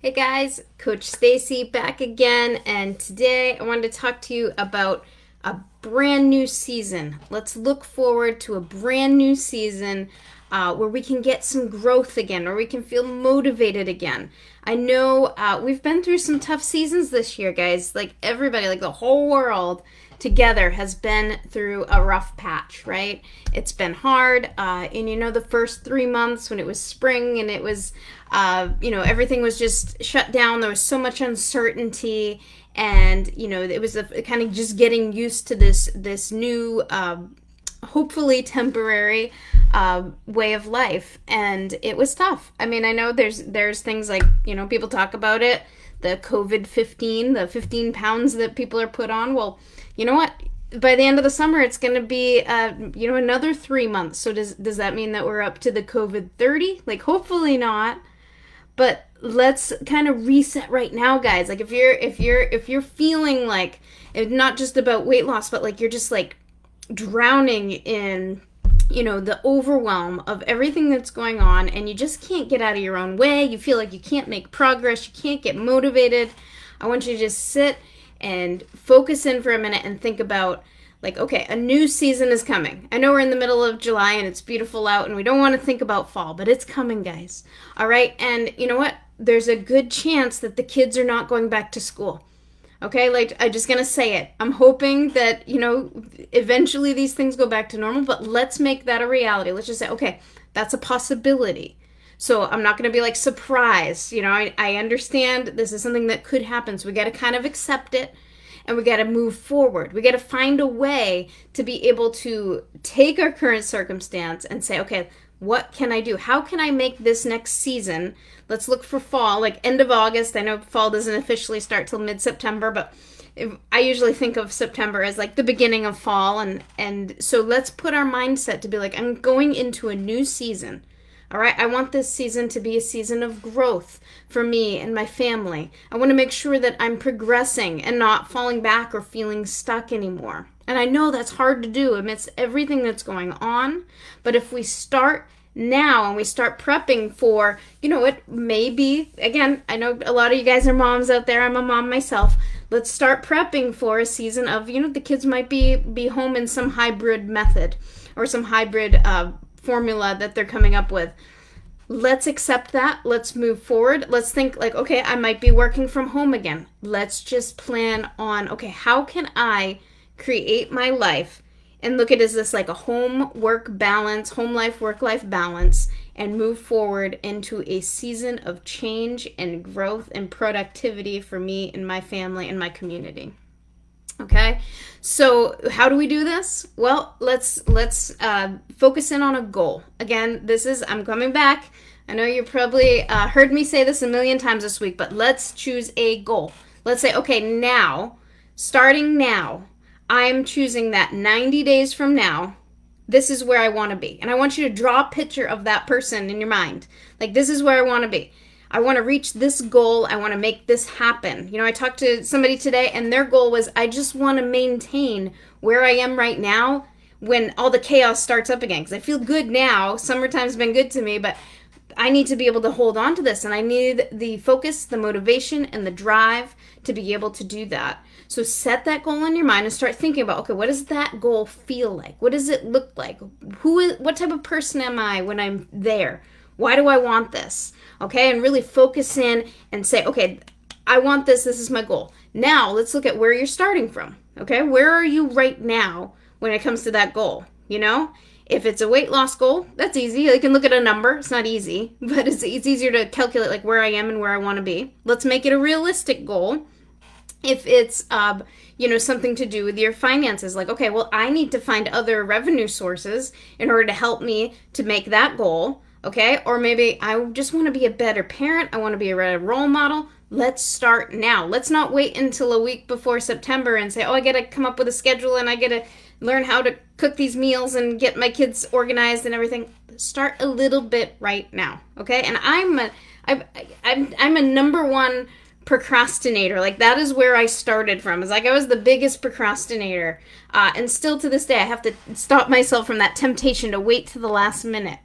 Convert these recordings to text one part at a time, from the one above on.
Hey guys, Coach Stacy back again, and today I wanted to talk to you about a brand new season. Let's look forward to a brand new season where we can get some growth again, or we can feel motivated again. I know we've been through some tough seasons this year, guys. Like everybody, like the whole world together has been through a rough patch, right? It's been hard. And the first 3 months when it was spring and it was, everything was just shut down, there was so much uncertainty. And, it was kind of just getting used to this new, hopefully temporary way of life, and it was tough. I mean, I know there's things like people talk about it, the COVID-15, the 15 pounds that people are put on. Well, you know what? By the end of the summer, it's going to be another 3 months. So does that mean that we're up to the COVID-30? Like, hopefully not. But let's kind of reset right now, guys. Like if you're feeling like it's not just about weight loss, but like you're just like drowning in the overwhelm of everything that's going on, and you just can't get out of your own way, you feel like you can't make progress, you can't get motivated, I want you to just sit and focus in for a minute and think about, like, okay, a new season is coming. I know we're in the middle of July and it's beautiful out and we don't want to think about fall, but it's coming, guys. All right? And you know what? There's a good chance that the kids are not going back to school. Okay, like I'm just gonna say it. I'm hoping that, eventually these things go back to normal, but let's make that a reality. Let's just say, okay, that's a possibility. So I'm not gonna be like surprised. I understand this is something that could happen. So we gotta kind of accept it and we gotta move forward. We gotta find a way to be able to take our current circumstance and say, okay, what can I do? How can I make this next season? Let's look for fall, like end of August. I know fall doesn't officially start till mid-September, but I usually think of September as like the beginning of fall. And so let's put our mindset to be like, I'm going into a new season. All right, I want this season to be a season of growth for me and my family. I want to make sure that I'm progressing and not falling back or feeling stuck anymore. And I know that's hard to do amidst everything that's going on, but if we start now and we start prepping for, it may be, again, I know a lot of you guys are moms out there. I'm a mom myself. Let's start prepping for a season of, the kids might be home in some hybrid method or some hybrid formula that they're coming up with. Let's accept that. Let's move forward. Let's think like, okay, I might be working from home again. Let's just plan on, okay, how can I create my life and look at it as this like a home work balance, home life, work life balance, and move forward into a season of change and growth and productivity for me and my family and my community. Okay, so how do we do this? Well, let's focus in on a goal. Again, I'm coming back. I know you probably heard me say this a million times this week, but let's choose a goal. Let's say, okay, starting now, I'm choosing that 90 days from now, this is where I want to be. And I want you to draw a picture of that person in your mind. Like, this is where I want to be. I want to reach this goal. I want to make this happen. I talked to somebody today and their goal was, I just want to maintain where I am right now when all the chaos starts up again. Because I feel good now. Summertime's been good to me, but I need to be able to hold on to this. And I need the focus, the motivation, and the drive to be able to do that. So set that goal in your mind and start thinking about, okay, what does that goal feel like? What does it look like? What type of person am I when I'm there? Why do I want this? Okay, and really focus in and say, okay, I want this. This is my goal. Now, let's look at where you're starting from. Okay, where are you right now when it comes to that goal? If it's a weight loss goal, that's easy. You can look at a number. It's not easy, but it's easier to calculate like where I am and where I want to be. Let's make it a realistic goal. If it's, something to do with your finances, like, okay, well, I need to find other revenue sources in order to help me to make that goal. Okay, or maybe I just want to be a better parent. I want to be a better role model. Let's start now. Let's not wait until a week before September and say, oh, I got to come up with a schedule and I got to learn how to cook these meals and get my kids organized and everything. Start a little bit right now. Okay, and I'm a number one procrastinator. Like, that is where I started from. It's like I was the biggest procrastinator, and still to this day I have to stop myself from that temptation to wait to the last minute.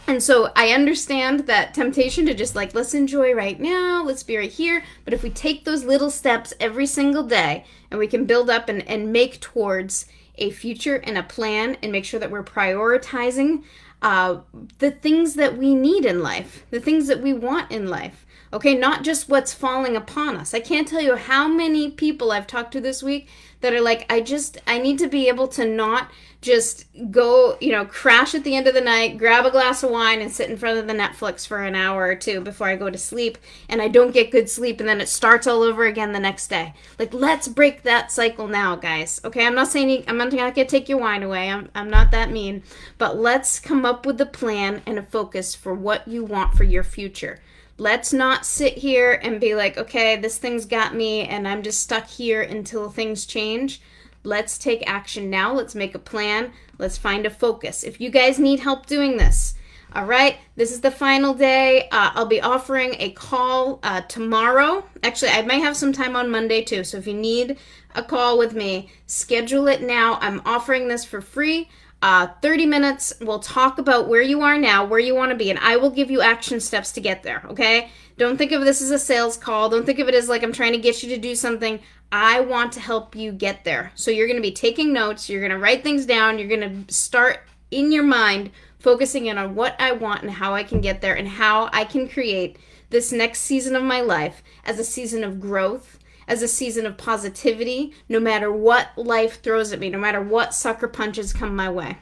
And so I understand that temptation to just like, let's enjoy right now, let's be right here. But if we take those little steps every single day and we can build up and make towards a future and a plan and make sure that we're prioritizing the things that we need in life, the things that we want in life. Okay, not just what's falling upon us. I can't tell you how many people I've talked to this week that are like, I need to be able to not just go, crash at the end of the night, grab a glass of wine and sit in front of the Netflix for an hour or two before I go to sleep, and I don't get good sleep, and then it starts all over again the next day. Like, let's break that cycle now, guys. Okay, I'm not saying I'm not going to take your wine away. I'm not that mean. But let's come up with a plan and a focus for what you want for your future. Let's not sit here and be like, okay, this thing's got me and I'm just stuck here until things change. Let's take action now. Let's make a plan. Let's find a focus. If you guys need help doing this, all right, this is the final day. I'll be offering a call tomorrow. Actually, I might have some time on Monday too. So if you need a call with me, schedule it now. I'm offering this for free. 30 minutes, we'll talk about where you are now, where you want to be, and I will give you action steps to get there, okay? Don't think of this as a sales call. Don't think of it as like I'm trying to get you to do something. I want to help you get there. So you're going to be taking notes. You're going to write things down. You're going to start in your mind focusing in on what I want and how I can get there and how I can create this next season of my life as a season of growth, as a season of positivity, no matter what life throws at me, no matter what sucker punches come my way.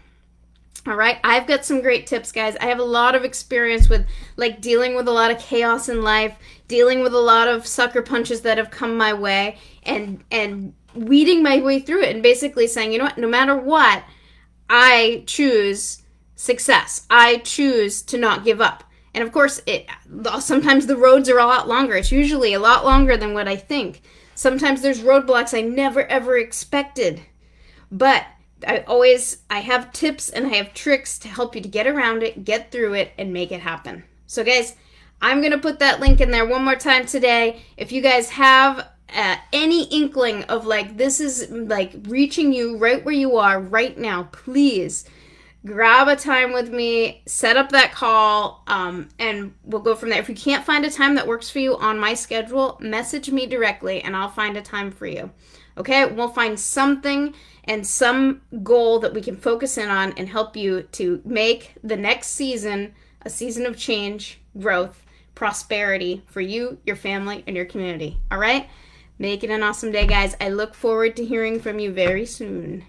All right, I've got some great tips, guys. I have a lot of experience with like dealing with a lot of chaos in life, dealing with a lot of sucker punches that have come my way, and weeding my way through it and basically saying, you know what, no matter what, I choose success. I choose to not give up. And of course, sometimes the roads are a lot longer. It's usually a lot longer than what I think. Sometimes there's roadblocks I never ever expected. But I have tips and I have tricks to help you to get around it, get through it, and make it happen. So guys, I'm going to put that link in there one more time today. If you guys have any inkling of like this is like reaching you right where you are right now, please grab a time with me, set up that call, and we'll go from there. If you can't find a time that works for you on my schedule, message me directly and I'll find a time for you. Okay, we'll find something and some goal that we can focus in on and help you to make the next season a season of change, growth, prosperity for you, your family, and your community. All right? Make it an awesome day, guys. I look forward to hearing from you very soon.